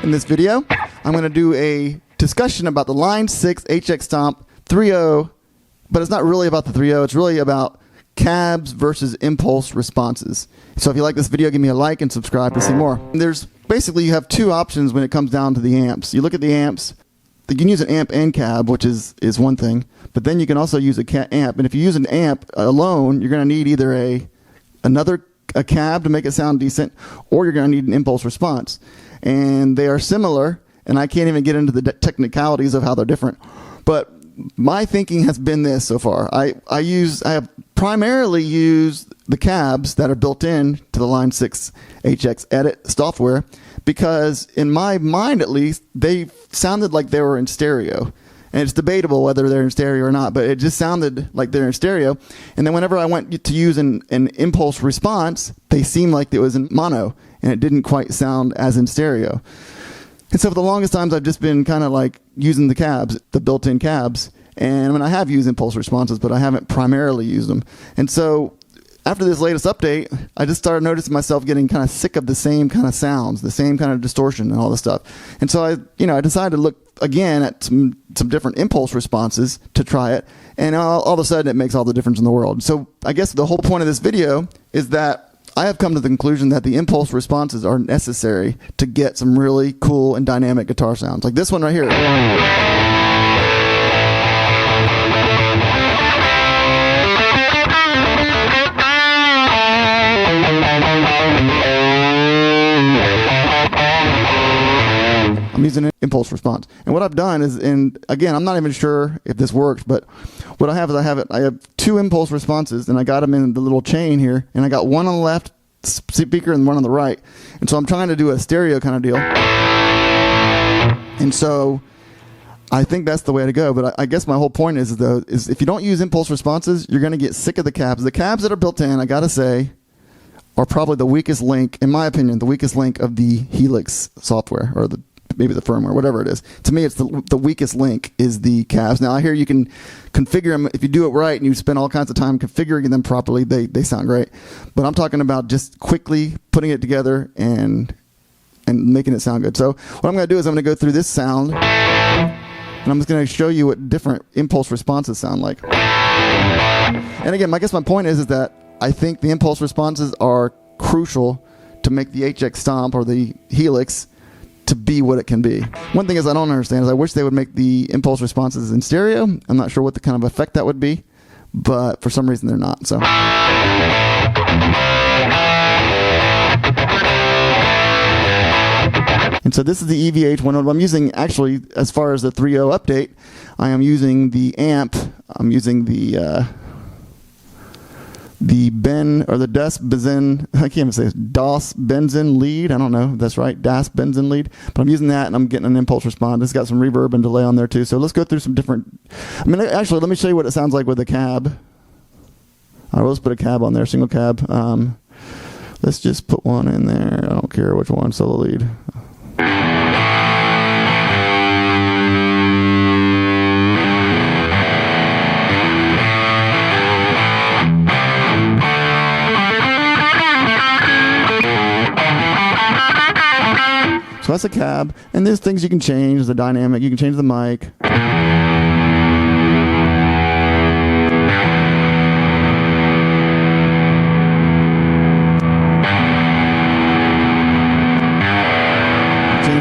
In this video, I'm going to do a discussion about the Line 6 HX Stomp 3.0, but it's not really about the 3.0, it's really about cabs versus impulse responses. So if you like this video, give me a like and subscribe to see more. There's basically, you have two options when it comes down to the amps. You look at the amps, you can use an amp and cab, which is one thing, but then you can also use a amp. And if you use an amp alone, you're going to need either a cab to make it sound decent, or you're going to need an impulse response. And they are similar, and I can't even get into the technicalities of how they're different. But my thinking has been this so far. I have primarily used the cabs that are built in to the Line 6 HX Edit software because in my mind at least, they sounded like they were in stereo. And it's debatable whether they're in stereo or not, but it just sounded like they're in stereo. And then whenever I went to use an impulse response, they seemed like it was in mono, and it didn't quite sound as in stereo. And so for the longest times, I've just been kind of like using the cabs, the built-in cabs. And I mean, I have used impulse responses, but I haven't primarily used them. And so after this latest update, I just started noticing myself getting kind of sick of the same kind of sounds, the same kind of distortion and all this stuff. And so I decided to look again at some different impulse responses to try it. And all of a sudden, it makes all the difference in the world. So I guess the whole point of this video is that I have come to the conclusion that the impulse responses are necessary to get some really cool and dynamic guitar sounds. Like this one right here. I'm using an impulse response. And what I've done is, and again, I'm not even sure if this works, but what I have is I have two impulse responses, and I got them in the little chain here, and I got one on the left speaker and one on the right. And so I'm trying to do a stereo kind of deal. And so I think that's the way to go. But I guess my whole point is if you don't use impulse responses, you're going to get sick of the cabs. The cabs that are built in, I got to say, are probably the weakest link, in my opinion, the weakest link of the Helix software, or maybe the firmware, whatever it is. To me, it's the weakest link is the cabs. Now, I hear you can configure them. If you do it right and you spend all kinds of time configuring them properly, they sound great. But I'm talking about just quickly putting it together and making it sound good. So what I'm going to do is I'm going to go through this sound, and I'm just going to show you what different impulse responses sound like. And again, I guess my point is that I think the impulse responses are crucial to make the HX Stomp or the Helix to be what it can be. One thing is I don't understand is I wish they would make the impulse responses in stereo. I'm not sure what the kind of effect that would be, but for some reason they're not. So. And so this is the EVH 1.0. I'm using, actually, as far as the 3.0 update, I am using the amp. I'm using the Ben, or the Das Benzin, I can't even say it, Das Benzin lead. I don't know if that's right, Das Benzin lead. But I'm using that, and I'm getting an impulse response. It's got some reverb and delay on there too. So let's go through some different, actually, let me show you what it sounds like with a cab. All right, let's put a cab on there, single cab. Let's just put one in there. I don't care which one, solo lead. So that's a cab, and there's things you can change, the dynamic, you can change the mic. Change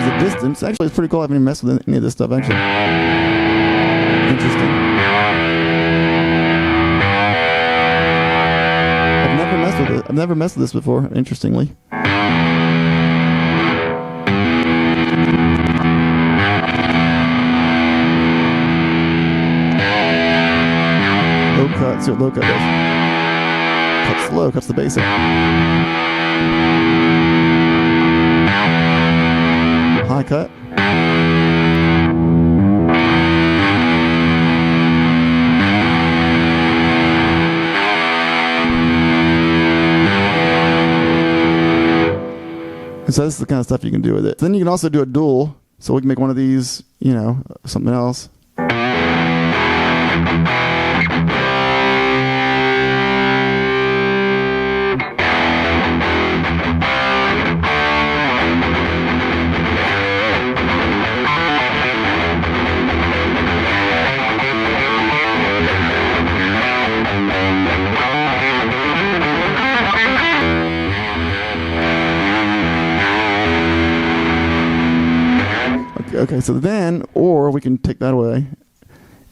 the distance. Actually, it's pretty cool. I haven't even messed with any of this stuff, actually. Interesting. I've never messed with it. I've never messed with this before, interestingly. Low cut, see what low cut does. Cuts low, cuts the bass up. High cut. And so this is the kind of stuff you can do with it. Then you can also do a dual. So we can make one of these, something else. Okay, so then, or we can take that away,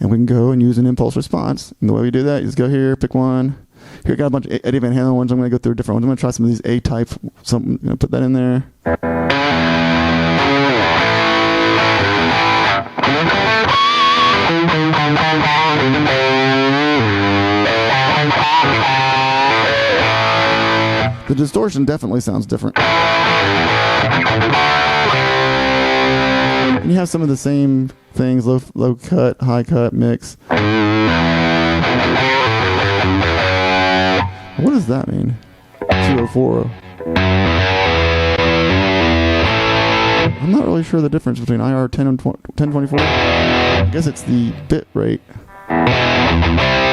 and we can go and use an impulse response. And the way we do that is go here, pick one. Here, I got a bunch of Eddie Van Halen ones. I'm going to go through different ones. I'm going to try some of these A-type. So I'm going to put that in there. The distortion definitely sounds different. And you have some of the same things, low cut, high cut, mix. What does that mean? 2040. I'm not really sure the difference between IR 10 and 1024. I guess it's the bit rate. That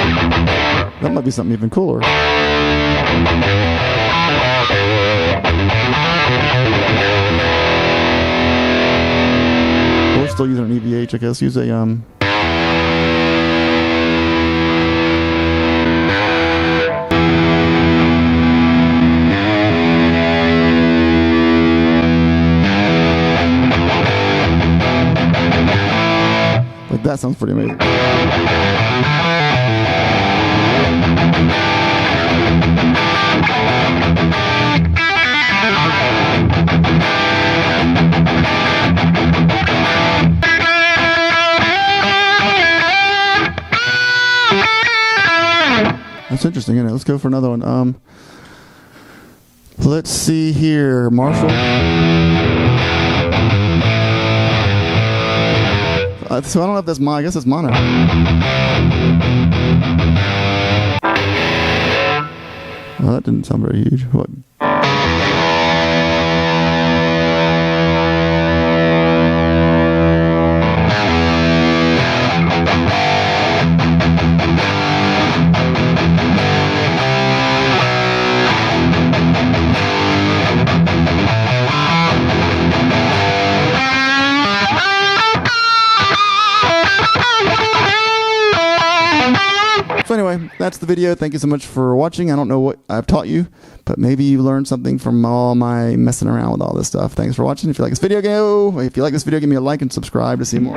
might be something even cooler. We're still using an EVH, I guess. Use a like that sounds pretty amazing. That's interesting, isn't it? Let's go for another one. Let's see here. Marshall. So I don't know if that's mono. I guess it's mono. Well, that didn't sound very huge. What? So anyway, that's the video. Thank you so much for watching. I don't know what I've taught you, but maybe you learned something from all my messing around with all this stuff. Thanks for watching. If you like this video, give me a like and subscribe to see more.